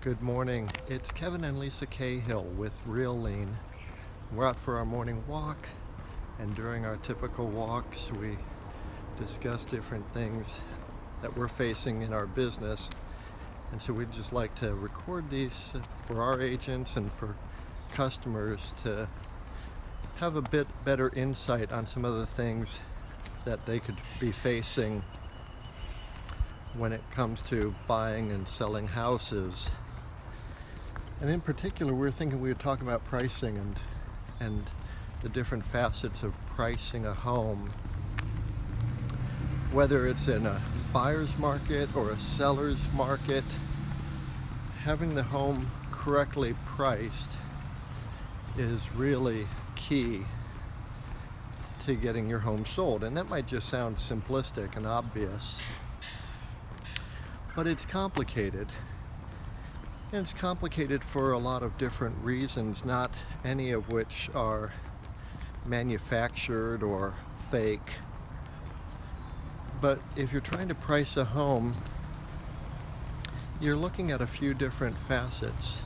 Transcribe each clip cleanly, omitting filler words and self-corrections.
Good morning. It's Kevin and Lisa Cahill with REALean. We're out for our morning walk, and during our typical walks we discuss different things that we're facing in our business. And so we'd just like to record these for our agents and for customers to have a bit better insight on some of the things that they could be facing when it comes to buying and selling houses. And in particular, we were thinking we would talk about pricing and the different facets of pricing a home, whether it's in a buyer's market or a seller's market. Having the home correctly priced is really key to getting your home sold. And that might just sound simplistic and obvious, but it's complicated. And it's complicated for a lot of different reasons, not any of which are manufactured or fake. But if you're trying to price a home, you're looking at a few different facets.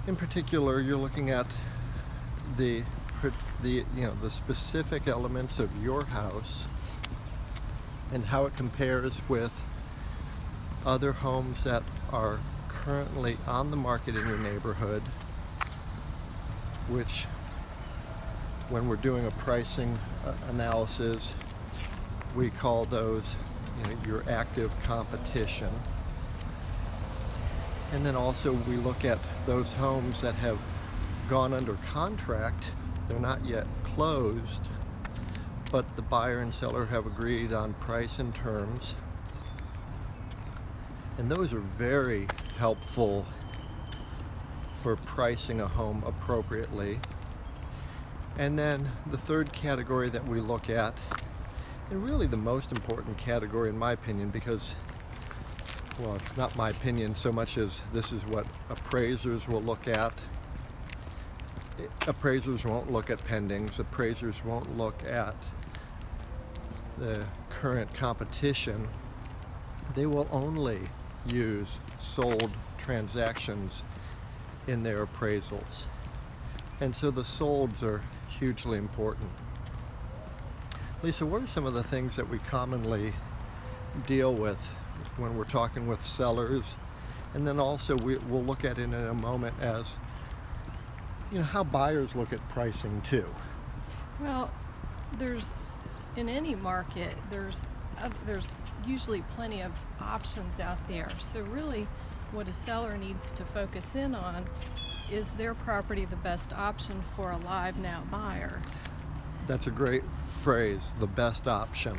In particular, you're looking at the specific elements of your house and how it compares with other homes that are currently on the market in your neighborhood, which, when we're doing a pricing analysis, we call those your active competition. And then also we look at those homes that have gone under contract. They're not yet closed, but the buyer and seller have agreed on price and terms. And those are very helpful for pricing a home appropriately. And then the third category that we look at, and really the most important category in my opinion, because, well, it's not my opinion so much as this is what appraisers will look at. Appraisers won't look at pendings. Appraisers won't look at the current competition. They will only use sold transactions in their appraisals. And so the solds are hugely important. Lisa, what are some of the things that we commonly deal with when we're talking with sellers? And then also we'll look at it in a moment as how buyers look at pricing too. Well, in any market, there's usually plenty of options out there. So really what a seller needs to focus in on is their property the best option for a live now buyer. That's a great phrase, the best option.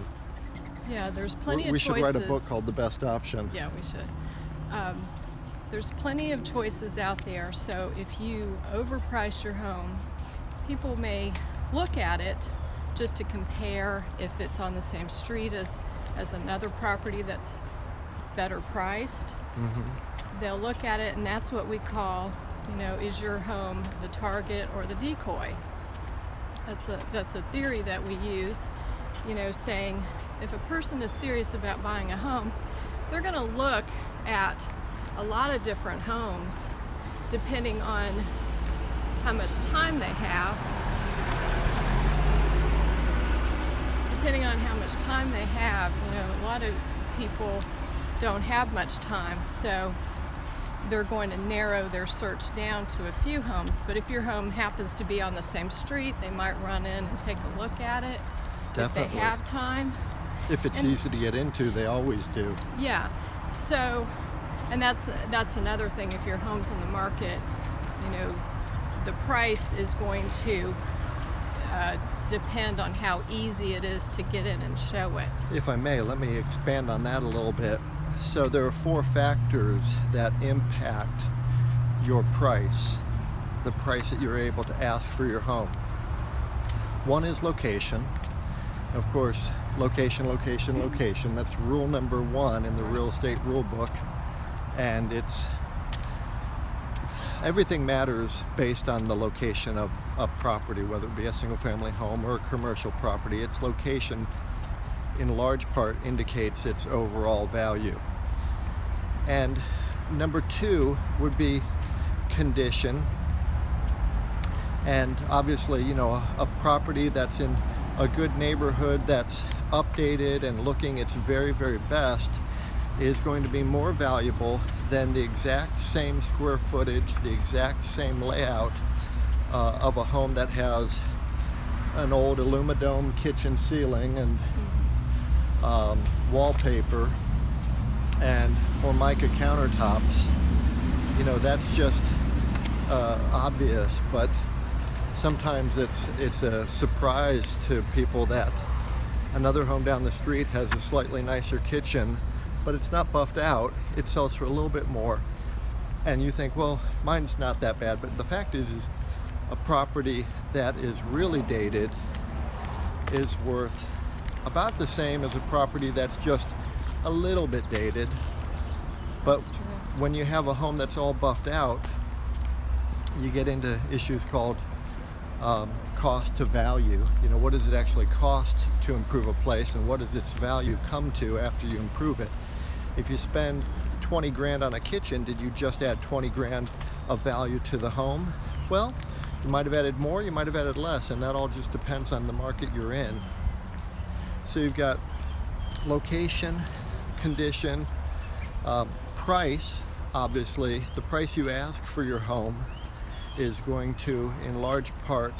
Yeah, there's plenty of choices. We should write a book called The Best Option. Yeah, we should. There's plenty of choices out there. So if you overprice your home, people may look at it just to compare if it's on the same street as another property that's better priced. Mm-hmm. They'll look at it, and that's what we call, is your home the target or the decoy? That's a theory that we use, saying if a person is serious about buying a home, they're going to look at a lot of different homes depending on how much time they have. Depending on how much time they have, a lot of people don't have much time, so they're going to narrow their search down to a few homes. But if your home happens to be on the same street, they might run in and take a look at it. Definitely. If they have time. If it's easy to get into, they always do. Yeah. So, and that's another thing. If your home's on the market, the price is going to depend on how easy it is to get in and show it. If I may, let me expand on that a little bit. So there are 4 factors that impact your price, the price that you're able to ask for your home. One is location. Of course, location. That's rule number 1 in the real estate rule book. And everything matters based on the location of a property, whether it be a single family home or a commercial property. Its location in large part indicates its overall value. And Number two would be condition. And obviously, a property that's in a good neighborhood, that's updated and looking its very, very best, is going to be more valuable than the exact same square footage, the exact same layout of a home that has an old aluminum kitchen ceiling and wallpaper and Formica countertops. That's just obvious, but sometimes it's a surprise to people that another home down the street has a slightly nicer kitchen, but it's not buffed out. It sells for a little bit more, and you think, well, mine's not that bad. But the fact is a property that is really dated is worth about the same as a property that's just a little bit dated. But when you have a home that's all buffed out, you get into issues called cost to value. What does it actually cost to improve a place, and what does its value come to after you improve it? If you spend 20 grand on a kitchen, did you just add 20 grand of value to the home? Well, you might have added more, you might have added less, and that all just depends on the market you're in. So you've got location, condition, price. Obviously, the price you ask for your home is going to, in large part,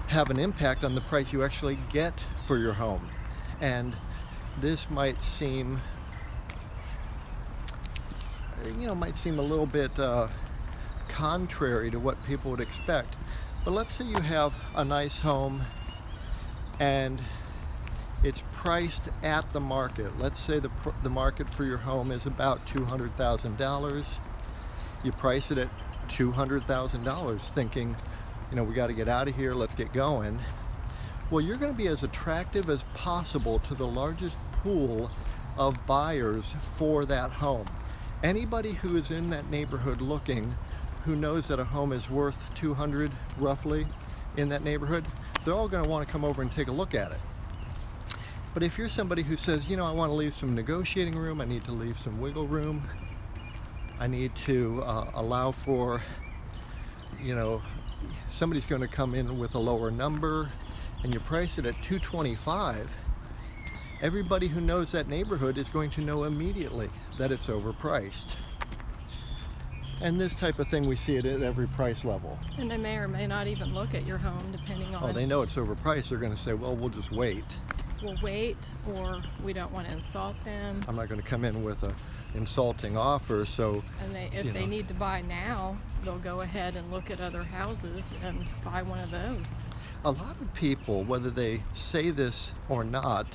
have an impact on the price you actually get for your home. And this might seem a little bit contrary to what people would expect. But let's say you have a nice home and it's priced at the market. Let's say the market for your home is about $200,000. You price it at $200,000, thinking, we got to get out of here, let's get going. Well, you're going to be as attractive as possible to the largest pool of buyers for that home. Anybody who is in that neighborhood looking, who knows that a home is worth 200 roughly in that neighborhood, they're all going to want to come over and take a look at it. But if you're somebody who says, I want to leave some negotiating room, I need to leave some wiggle room, I need to allow for, somebody's going to come in with a lower number, and you price it at $225, everybody who knows that neighborhood is going to know immediately that it's overpriced. And this type of thing, we see it at every price level. And they may or may not even look at your home, depending on... Oh, they know it's overpriced. They're going to say, well, we'll just wait. We'll wait, or we don't want to insult them. I'm not going to come in with a insulting offer, so... And if they need to buy now, they'll go ahead and look at other houses and buy one of those. A lot of people, whether they say this or not,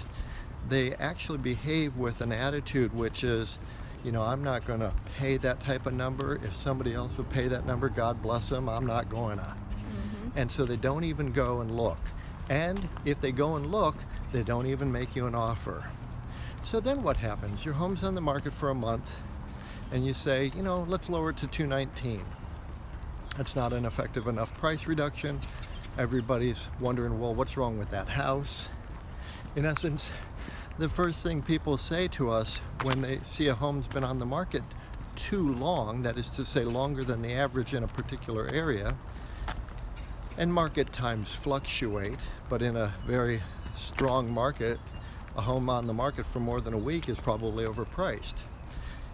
they actually behave with an attitude which is, I'm not going to pay that type of number. If somebody else would pay that number, God bless them, I'm not going to. Mm-hmm. And so they don't even go and look. And if they go and look, they don't even make you an offer. So then what happens? Your home's on the market for a month, and you say, let's lower it to $219. That's not an effective enough price reduction. Everybody's wondering, well, what's wrong with that house? In essence, the first thing people say to us when they see a home's been on the market too long, that is to say longer than the average in a particular area, and market times fluctuate, but in a very strong market, a home on the market for more than a week is probably overpriced.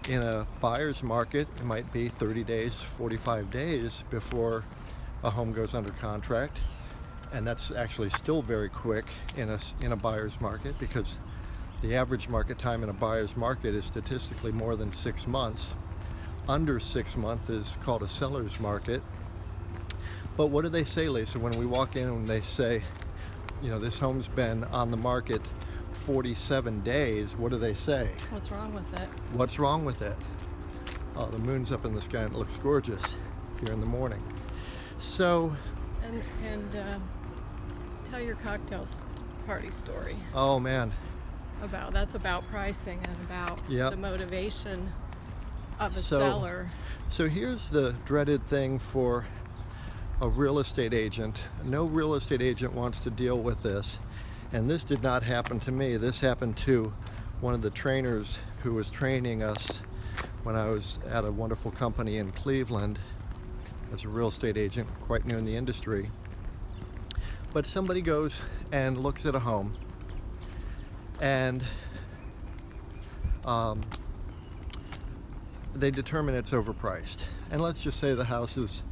In a buyer's market, it might be 30 days, 45 days before a home goes under contract, and that's actually still very quick in a buyer's market, because the average market time in a buyer's market is statistically more than 6 months. Under 6 months is called a seller's market. But what do they say, Lisa, when we walk in and they say, this home's been on the market 47 days, what do they say? What's wrong with it? What's wrong with it? Oh, the moon's up in the sky and it looks gorgeous here in the morning. So... And tell your cocktail party story. Oh, man. That's about pricing and about the motivation of a seller. So here's the dreaded thing for a real estate agent. No real estate agent wants to deal with this. And this did not happen to me. This happened to one of the trainers who was training us when I was at a wonderful company in Cleveland as a real estate agent, quite new in the industry. But somebody goes and looks at a home, and they determine it's overpriced. And let's just say the house is,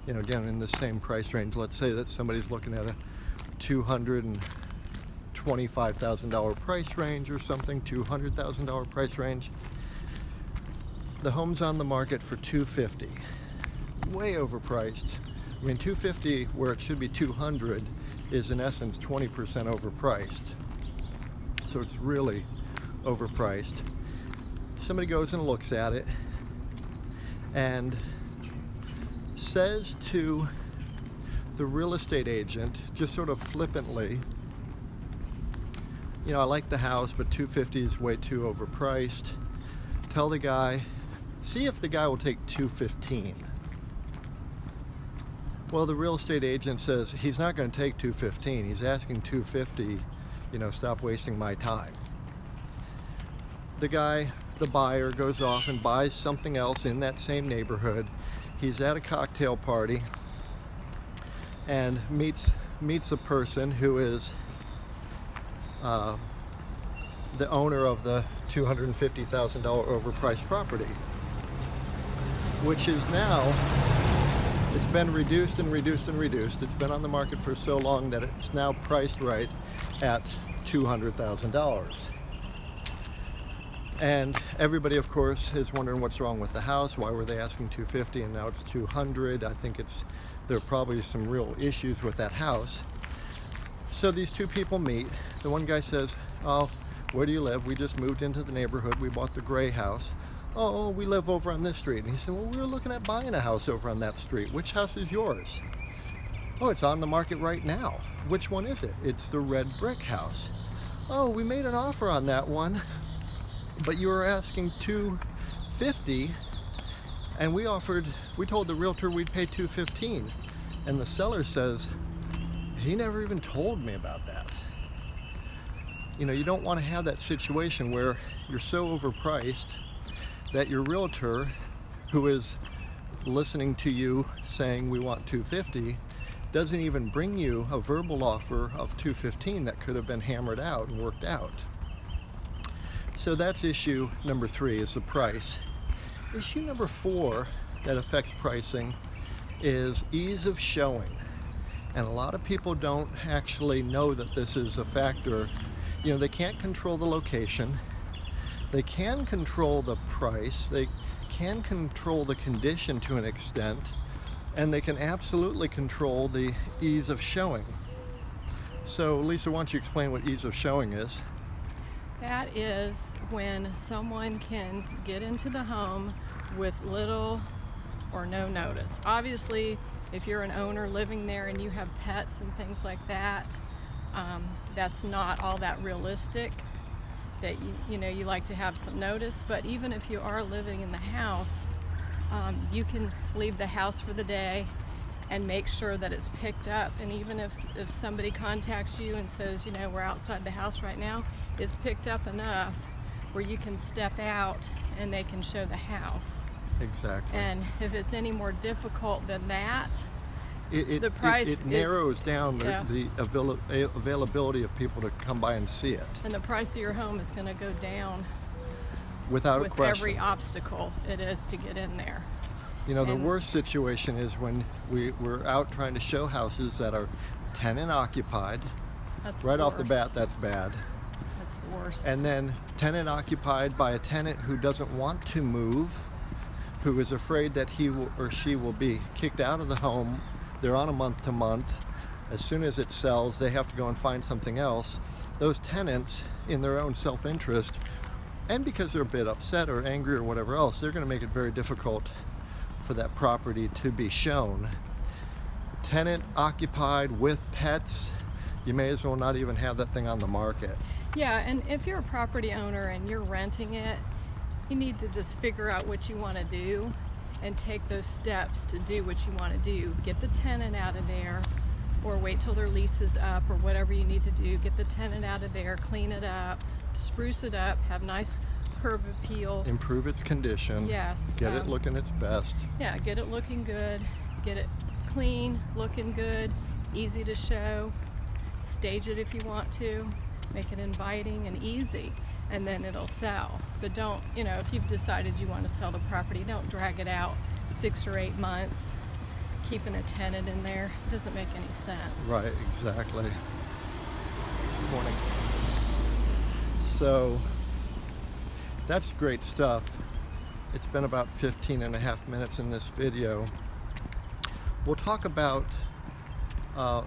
again, in the same price range. Let's say that somebody's looking at a $225,000 price range or something, $200,000 price range. The home's on the market for $250,000, way overpriced. I mean, $250,000 where it should be $200,000 is in essence 20% overpriced. So it's really overpriced. Somebody goes and looks at it and says to the real estate agent, just sort of flippantly, I like the house, but $250,000 is way too overpriced. Tell the guy, see if the guy will take $215,000. Well, the real estate agent says he's not going to take $215,000. He's asking $250,000. Stop wasting my time. The buyer goes off and buys something else in that same neighborhood. He's at a cocktail party and meets a person who is the owner of the $250,000 overpriced property, which is now, it's been reduced and reduced and reduced. It's been on the market for so long that it's now priced right at $200,000. And everybody, of course, is wondering what's wrong with the house. Why were they asking $250,000 and now it's $200,000? I think there are probably some real issues with that house. So these two people meet. The one guy says, "Oh, where do you live? We just moved into the neighborhood. We bought the gray house." "Oh, we live over on this street." And he said, "Well, we were looking at buying a house over on that street. Which house is yours?" "Oh, it's on the market right now." "Which one is it?" "It's the red brick house." "Oh, we made an offer on that one, but you were asking $250,000, and we told the realtor we'd pay $215,000. And the seller says, "He never even told me about that." You don't want to have that situation where you're so overpriced that your realtor, who is listening to you saying we want $250,000, doesn't even bring you a verbal offer of $215,000 that could have been hammered out and worked out. So that's issue number 3, is the price. Issue number 4 that affects pricing is ease of showing. And a lot of people don't actually know that this is a factor. They can't control the location. They can control the price. They can control the condition to an extent. And they can absolutely control the ease of showing. So, Lisa, why don't you explain what ease of showing is? That is when someone can get into the home with little or no notice. Obviously, if you're an owner living there and you have pets and things like that, that's not all that realistic, that you like to have some notice. But even if you are living in the house, you can leave the house for the day and make sure that it's picked up. And even if somebody contacts you and says, we're outside the house right now, it's picked up enough where you can step out and they can show the house. Exactly. And if it's any more difficult than that, the price it narrows down the availability of people to come by and see it. And the price of your home is going to go down without a question. With every obstacle it is to get in there. The worst situation is when we're out trying to show houses that are tenant occupied. That's right the off the worst. bat, that's bad. That's the worst. And then tenant occupied by a tenant who doesn't want to move, who is afraid that he or she will be kicked out of the home. They're on a month to month. As soon as it sells, they have to go and find something else. Those tenants, in their own self-interest, and because they're a bit upset or angry or whatever else, they're going to make it very difficult for that property to be shown. Tenant occupied with pets, you may as well not even have that thing on the market. Yeah, and if you're a property owner and you're renting it, you need to just figure out what you want to do and take those steps to do what you want to do. Get the tenant out of there, or wait till their lease is up, or whatever you need to do. Get the tenant out of there, clean it up, spruce it up, have nice curb appeal. Improve its condition. Yes. Get it looking its best. Yeah, get it looking good, get it clean, looking good, easy to show, stage it if you want to, make it inviting and easy, and then it'll sell. But don't, if you've decided you want to sell the property, don't drag it out 6 or 8 months, keeping a tenant in there. It doesn't make any sense. Right, exactly. Morning. So that's great stuff. It's been about 15 and a half minutes in this video. We'll talk about the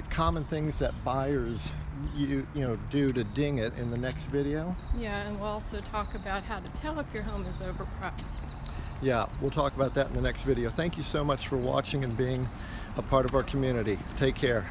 common things that buyers do to ding it in the next video. Yeah, and we'll also talk about how to tell if your home is overpriced. Yeah, we'll talk about that in the next video. Thank you so much for watching and being a part of our community. Take care.